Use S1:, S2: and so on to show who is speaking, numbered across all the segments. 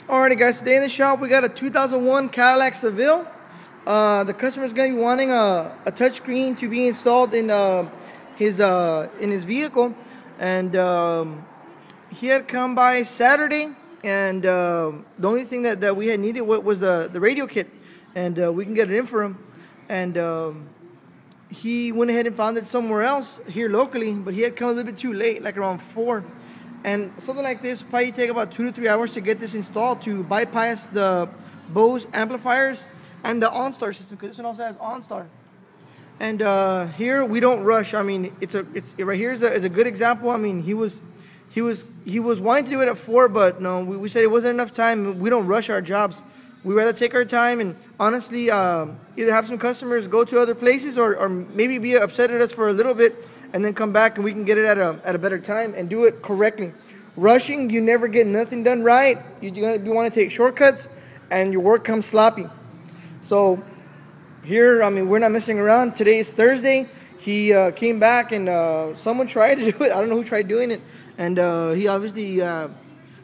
S1: Alrighty guys, today in the shop we got a 2001 Cadillac Deville. The customer's going to be wanting a touchscreen to be installed in his vehicle, and he had come by Saturday, and the only thing that we had needed was the radio kit, and we can get it in for him. And he went ahead and found it somewhere else here locally, but he had come a little bit too late, like around 4. And something like this probably take about 2 to 3 hours to get this installed to bypass the Bose amplifiers and the OnStar system, because this one also has OnStar. And here we don't rush. I mean, it's right here is a good example. I mean, he was wanting to do it at 4, but no, we said it wasn't enough time. We don't rush our jobs. We rather take our time and honestly either have some customers go to other places or maybe be upset at us for a little bit, and then come back and we can get it at a better time and do it correctly. Rushing, you never get nothing done right. You want to take shortcuts, and your work comes sloppy. So here, I mean, we're not messing around. Today is Thursday. He came back, and someone tried to do it. I don't know who tried doing it, and he obviously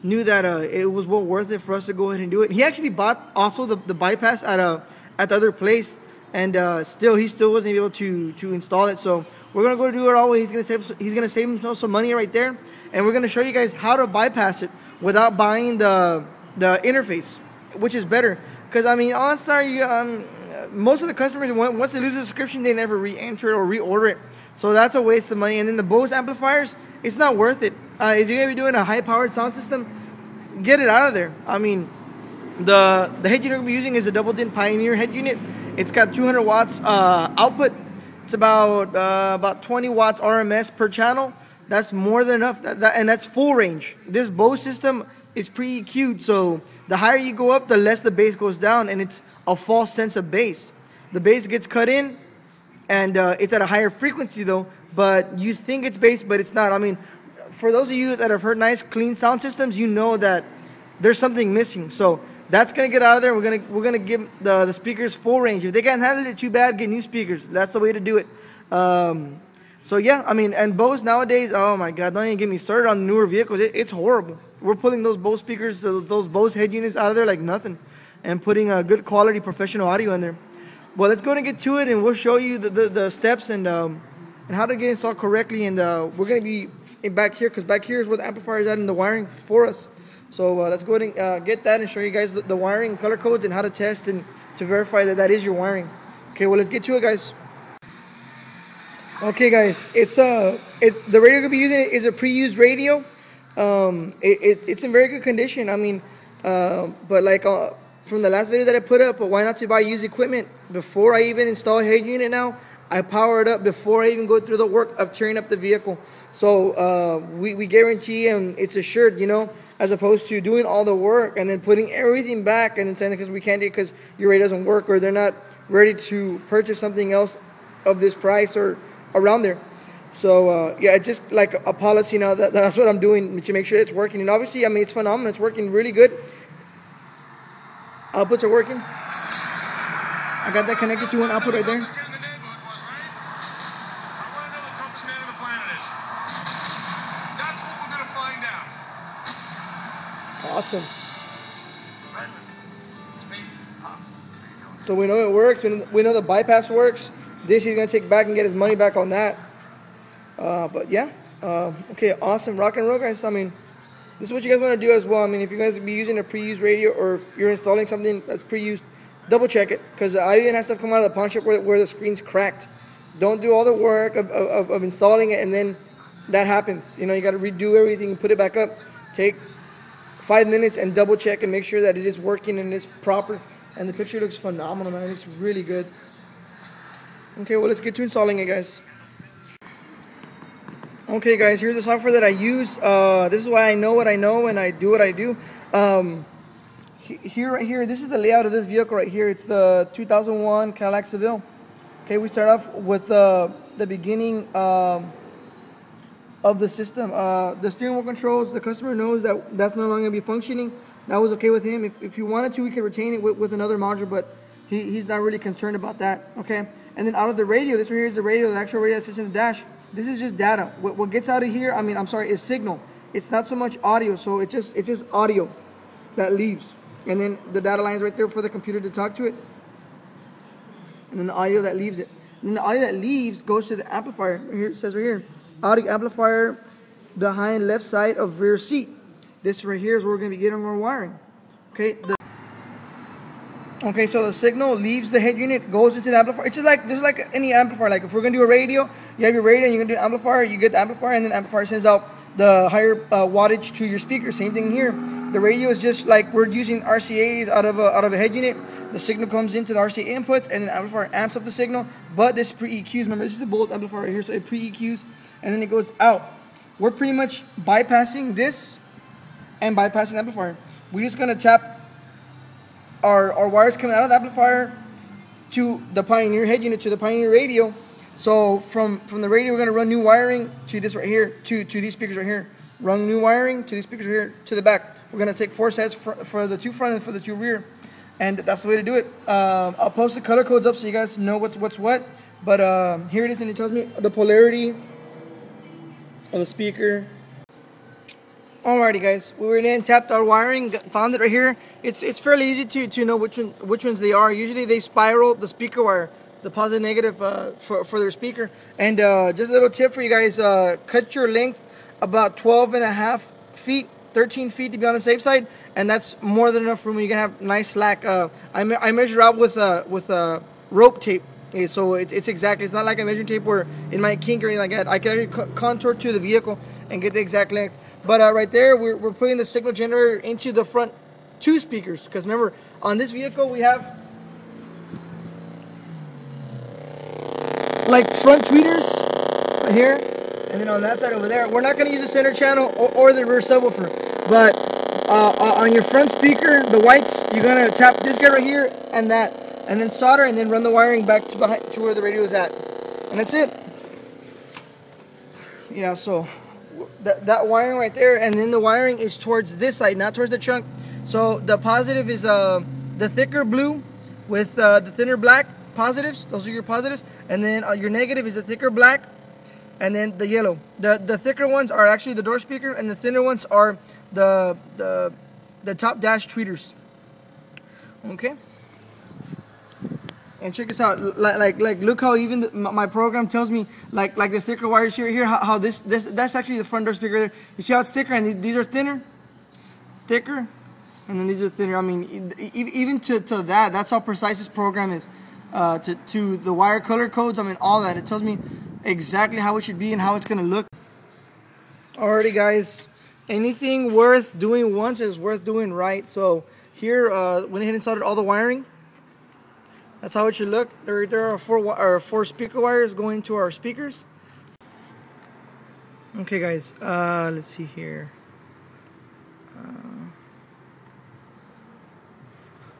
S1: knew that it was well worth it for us to go ahead and do it. He actually bought also the bypass at the other place, and he still wasn't able to install it. So we're gonna go do it all the way. He's gonna save himself some money right there, and we're gonna show you guys how to bypass it without buying the interface, which is better. Because I mean, OnStar, most of the customers, once they lose a subscription, they never re-enter it or reorder it. So that's a waste of money. And then the Bose amplifiers, it's not worth it. If you're gonna be doing a high-powered sound system, get it out of there. I mean, the head unit you're gonna be using is a double Tint Pioneer head unit. It's got 200 watts output. It's about 20 watts RMS per channel. That's more than enough, and that's full range. This Bose system is pre-EQ'd, so the higher you go up, the less the bass goes down, and it's a false sense of bass. The bass gets cut in, and it's at a higher frequency though, but you think it's bass, but it's not. I mean, for those of you that have heard nice, clean sound systems, you know that there's something missing. So that's gonna get out of there. We're gonna give the speakers full range. If they can't handle it too bad, get new speakers. That's the way to do it. So yeah, I mean, and Bose nowadays, oh my God, don't even get me started on newer vehicles. It's horrible. We're pulling those Bose speakers, those Bose head units out of there like nothing, and putting a good quality professional audio in there. Well, let's go and get to it, and we'll show you the steps and how to get installed correctly. And we're gonna be back here, because back here is where the amplifier is at and the wiring for us. So let's go ahead and get that and show you guys the wiring, color codes, and how to test and to verify that is your wiring. Okay, well, let's get to it, guys. Okay, guys, the radio we're gonna be using is a pre-used radio. It's in very good condition. I mean, but like from the last video that I put up, but why not to buy used equipment before I even install a head unit now? I power it up before I even go through the work of tearing up the vehicle. So we guarantee, and it's assured, you know, as opposed to doing all the work and then putting everything back and then saying because we can't do it because your radio doesn't work, or they're not ready to purchase something else of this price or around there. So yeah, it's just like a policy now. That's what I'm doing to make sure it's working. And obviously, I mean, it's phenomenal. It's working really good. Outputs are working. I got that connected to one output right there. Awesome. So we know it works. We know the bypass works. This he's gonna take back and get his money back on that. But yeah, okay, awesome, rock and roll, guys. I mean, this is what you guys want to do as well. I mean, if you guys be using a pre-used radio, or if you're installing something that's pre-used, double check it, because I even had stuff come out of the pawn shop where the screen's cracked. Don't do all the work of installing it and then that happens. You know, you got to redo everything and put it back up. Take 5 minutes and double check and make sure that it is working and it's proper. And the picture looks phenomenal, man. It's really good. Okay, well, let's get to installing it, guys. Okay, guys, here's the software that I use. This is why I know what I know and I do what I do. Right here, this is the layout of this vehicle right here. It's the 2001 Cadillac Deville. Okay, we start off with the beginning of the system. The steering wheel controls, the customer knows that that's no longer going to be functioning. That was okay with him. If you wanted to, we could retain it with another module, but he's not really concerned about that. Okay, and then out of the radio, this right here is the radio, the actual radio that sits in the dash. This is just data. What gets out of here, is signal. It's not so much audio, so it's just audio. that leaves. And then the data line is right there for the computer to talk to it. And then the audio that leaves it. And then the audio that leaves goes to the amplifier. Here it says right here, audio amplifier behind left side of rear seat. This right here is where we're going to be getting our wiring. Okay, so the signal leaves the head unit, goes into the amplifier. It's just like any amplifier. Like if we're going to do a radio, you have your radio and you're going to do an amplifier, you get the amplifier, and then the amplifier sends out the higher wattage to your speaker. Same thing here. The radio is just like we're using RCAs out of a head unit. The signal comes into the RCA inputs, and then the amplifier amps up the signal. But this pre-EQs, remember this is a Bose amplifier right here, so it pre-EQs, and then it goes out. We're pretty much bypassing this and bypassing the amplifier. We're just going to tap our wires coming out of the amplifier to the Pioneer head unit, to the Pioneer radio. So from the radio, we're going to run new wiring to this right here, to these speakers right here. Run new wiring to these speakers right here, to the back. We're going to take 4 sets for the 2 front and for the 2 rear. And that's the way to do it. I'll post the color codes up so you guys know what's what. But here it is, and it tells me the polarity of the speaker. Alrighty guys, we were in, tapped our wiring, found it right here. It's fairly easy to know which ones they are. Usually they spiral the speaker wire, the positive negative for their speaker. And just a little tip for you guys, cut your length about 12.5 feet, 13 feet to be on the safe side, and that's more than enough room. You can have nice slack. I measure out with rope tape. Okay, so it's exactly, it's not like a measuring tape where it might kink or anything like that. I can actually contour to the vehicle and get the exact length. But right there, we're putting the signal generator into the front 2 speakers. Because remember, on this vehicle, we have like front tweeters right here. And then on that side over there, we're not going to use the center channel or the rear subwoofer. But on your front speaker, the whites, you're going to tap this guy right here and that. And then solder and then run the wiring back to where the radio is at. And that's it. Yeah, so that wiring right there, and then the wiring is towards this side, not towards the trunk. So the positive is the thicker blue with the thinner black positives. Those are your positives. And then your negative is the thicker black, and then the yellow. The thicker ones are actually the door speaker, and the thinner ones are the top dash tweeters. Okay. And check this out, like look how even my program tells me like the thicker wires here how this that's actually the front door speaker there. You see how it's thicker, and these are thicker, and then these are thinner. I mean, even to that, that's how precise this program is. To the wire color codes, I mean, all that. It tells me exactly how it should be and how it's gonna look. Alrighty guys, anything worth doing once is worth doing right. So here, went ahead and soldered all the wiring. That's how it should look. There are 4 speaker wires going to our speakers. Okay guys, let's see here.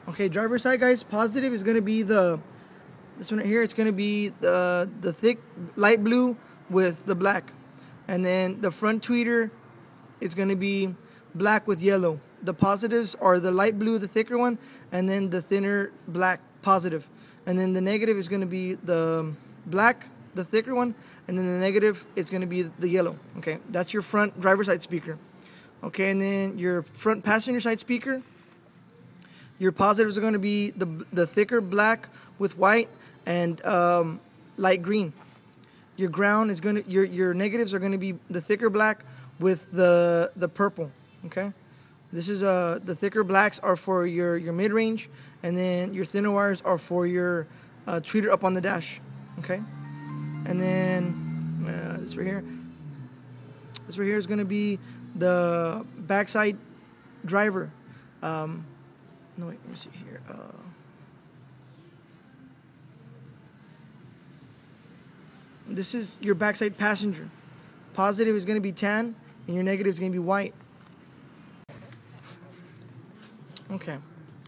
S1: Okay, driver's side guys, positive is going to be this one right here. It's going to be the thick light blue with the black. And then the front tweeter is going to be black with yellow. The positives are the light blue, the thicker one, and then the thinner black positive. And then the negative is going to be the black, the thicker one, and then the negative is going to be the yellow. Okay, that's your front driver's side speaker. Okay, and then your front passenger side speaker, your positives are going to be the thicker black with white and light green. Your ground is going to, your negatives are going to be the thicker black with the purple. Okay. This is the thicker blacks are for your mid-range, and then your thinner wires are for your tweeter up on the dash. Okay, and then this right here. This right here is going to be the backside driver. No wait, let me see here. This is your backside passenger. Positive is going to be tan, and your negative is going to be white. Okay,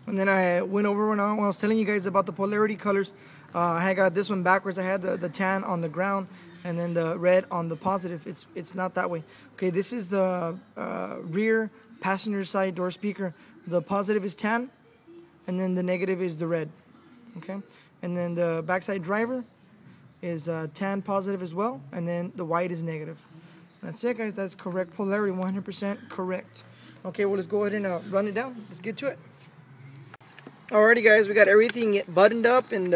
S1: and then I went over when I was telling you guys about the polarity colors. I had got this one backwards. I had the tan on the ground and then the red on the positive. It's not that way. Okay, this is the rear passenger side door speaker. The positive is tan, and then the negative is the red. Okay, and then the backside driver is tan positive as well, and then the white is negative. That's it, guys. That's correct polarity, 100% correct. Okay, well, let's go ahead and run it down. Let's get to it. Alrighty, guys, we got everything buttoned up and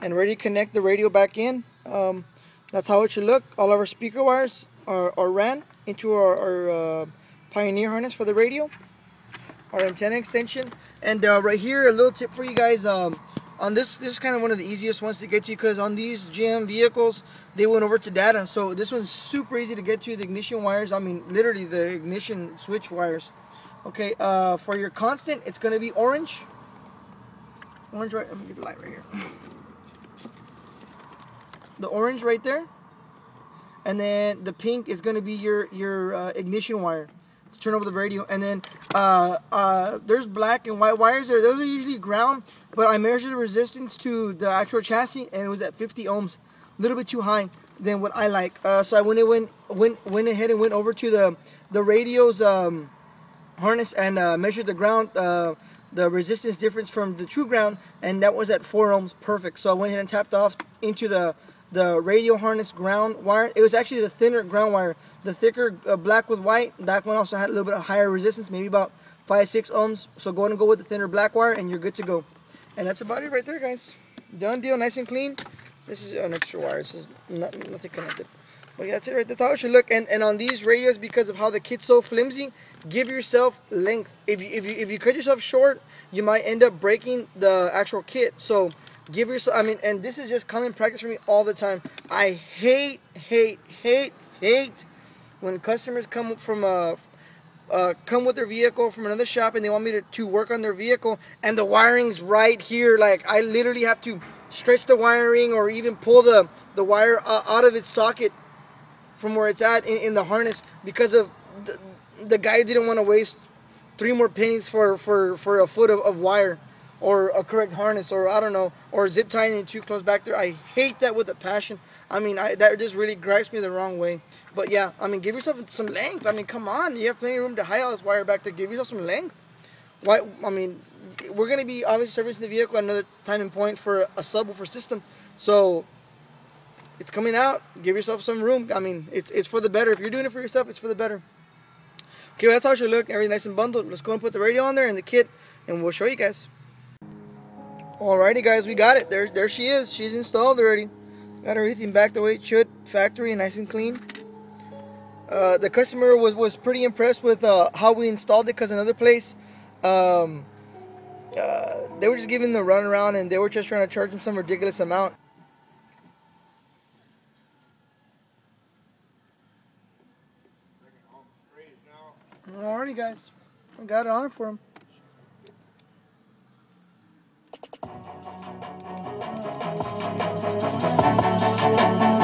S1: ready to connect the radio back in. That's how it should look. All of our speaker wires are ran into our Pioneer harness for the radio, our antenna extension, and right here, a little tip for you guys. On this is kind of one of the easiest ones to get to, because on these GM vehicles, they went over to data. So this one's super easy to get to. The ignition wires, I mean, literally the ignition switch wires. Okay, for your constant, it's going to be orange. Orange, right? Let me get the light right here. The orange right there, and then the pink is going to be your ignition wire to turn over the radio. And then there's black and white wires there. Those are usually ground, but I measured the resistance to the actual chassis, and it was at 50 ohms, a little bit too high than what I like. So I went ahead and went over to the radio's harness and measured the ground, the resistance difference from the true ground, and that was at 4 ohms, perfect. So I went ahead and tapped off into the radio harness ground wire. It was actually the thinner ground wire. The thicker black with white, that one also had a little bit of higher resistance, maybe about 5-6 ohms. So go ahead and go with the thinner black wire, and you're good to go. And that's about it right there, guys. Done deal, nice and clean. This is an extra wire. This is nothing connected. But yeah, that's it right there. That's how it should look. And on these radios, because of how the kit's so flimsy, give yourself length. If you cut yourself short, you might end up breaking the actual kit. So give yourself, I mean, and this is just common practice for me all the time. I hate when customers come from come with their vehicle from another shop and they want me to work on their vehicle, and the wiring's right here. Like, I literally have to stretch the wiring or even pull the wire out of its socket from where it's at in the harness, because of the guy didn't want to waste 3 more pennies for a foot of wire, or a correct harness, or I don't know, or zip tying it too close back there. I hate that with a passion. I mean, that just really gripes me the wrong way. But yeah, I mean, give yourself some length. I mean, come on, you have plenty of room to hide all this wire back there. Give yourself some length. Why? I mean, we're gonna be obviously servicing the vehicle at another time and point for a subwoofer system, so it's coming out. Give yourself some room. I mean, it's for the better. If you're doing it for yourself, it's for the better. Okay, well, that's how it should look. Everything nice and bundled. Let's go and put the radio on there and the kit, and we'll show you guys. Alrighty, guys, we got it. There she is. She's installed already. Got everything back the way it should, factory, nice and clean. The customer was pretty impressed with how we installed it, because another place, they were just giving the runaround, and they were just trying to charge them some ridiculous amount. Alrighty, guys, I got it on for him.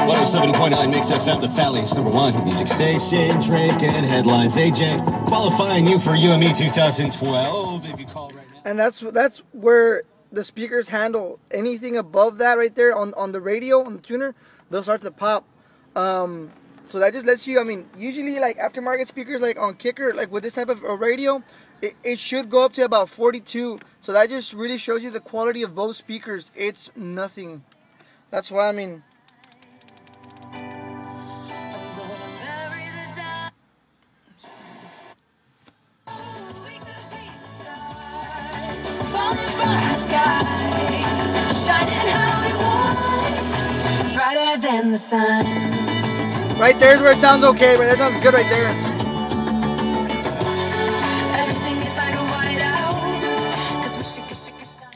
S2: 107.9 Mix FM, the Valley's #1 music station, drinking headlines. AJ, qualifying you for UME 2012. If you call right now.
S1: And that's where the speakers handle anything above that right there on the radio, on the tuner, they'll start to pop. So that just lets you, I mean, usually like aftermarket speakers, like on Kicker, like with this type of radio, it should go up to about 42. So that just really shows you the quality of Bose speakers. It's nothing. That's why, I mean,
S3: than the sun.
S1: Right there's where it sounds okay, but that sounds good right there.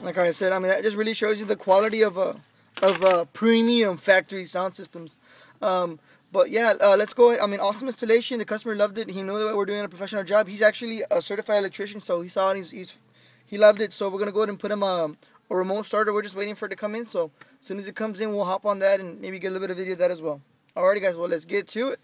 S1: Like I said, I mean, that just really shows you the quality of premium factory sound systems. But yeah, let's go ahead. I mean, awesome installation. The customer loved it. He knew that we're doing a professional job. He's actually a certified electrician, so he saw it. He loved it. So we're gonna go ahead and put him a remote starter. We're just waiting for it to come in. So as soon as it comes in, we'll hop on that and maybe get a little bit of video of that as well. Alrighty, guys. Well, let's get to it.